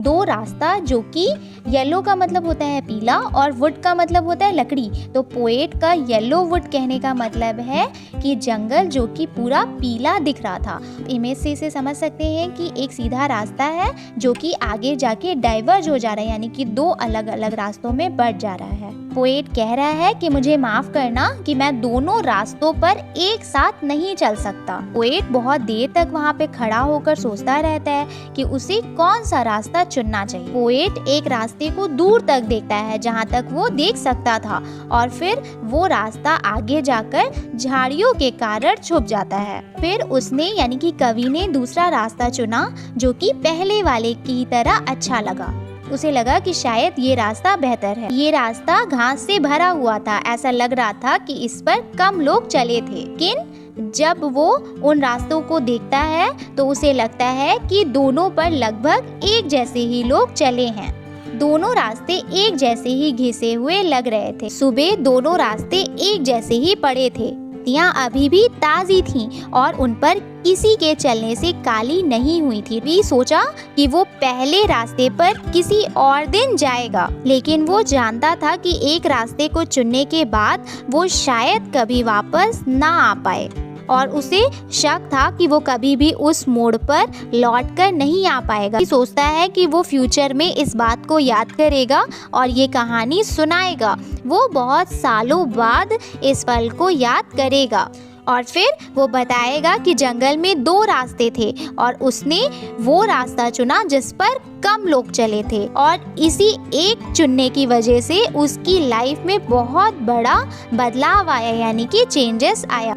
दो रास्ता, जो कि येलो का मतलब होता है पीला और वुड का मतलब होता है लकड़ी। तो पोएट का येलो वुड कहने का मतलब है कि जंगल जो कि पूरा पीला दिख रहा था। इमेज से इसे समझ सकते हैं कि एक सीधा रास्ता है जो कि आगे जाके डाइवर्ज हो जा रहा है, यानी कि दो अलग अलग रास्तों में बढ़ जा रहा है। पोएट कह रहा है कि मुझे माफ करना कि मैं दोनों रास्तों पर एक साथ नहीं चल सकता। पोएट बहुत देर तक वहाँ पे खड़ा होकर सोचता रहता है कि उसे कौन सा रास्ता चुनना चाहिए। पोएट एक रास्ते को दूर तक देखता है जहाँ तक वो देख सकता था, और फिर वो रास्ता आगे जाकर झाड़ियों के कारण छुप जाता है। फिर उसने यानी कि कवि ने दूसरा रास्ता चुना जो कि पहले वाले की तरह अच्छा लगा। उसे लगा कि शायद ये रास्ता बेहतर है। ये रास्ता घास से भरा हुआ था, ऐसा लग रहा था कि इस पर कम लोग चले थे। लेकिन जब वो उन रास्तों को देखता है तो उसे लगता है कि दोनों पर लगभग एक जैसे ही लोग चले हैं। दोनों रास्ते एक जैसे ही घिसे हुए लग रहे थे। सुबह दोनों रास्ते एक जैसे ही पड़े थे। पत्तियां अभी भी ताज़ी थीं और उन पर किसी के चलने से काली नहीं हुई थी। भी सोचा कि वो पहले रास्ते पर किसी और दिन जाएगा, लेकिन वो जानता था कि एक रास्ते को चुनने के बाद वो शायद कभी वापस ना आ पाए, और उसे शक था कि वो कभी भी उस मोड़ पर लौटकर नहीं आ पाएगा। सोचता है कि वो फ्यूचर में इस बात को याद करेगा और ये कहानी सुनाएगा। वो बहुत सालों बाद इस पल को याद करेगा और फिर वो बताएगा कि जंगल में दो रास्ते थे और उसने वो रास्ता चुना जिस पर कम लोग चले थे, और इसी एक चुनने की वजह से उसकी लाइफ में बहुत बड़ा बदलाव आया, यानी कि चेंजेस आया।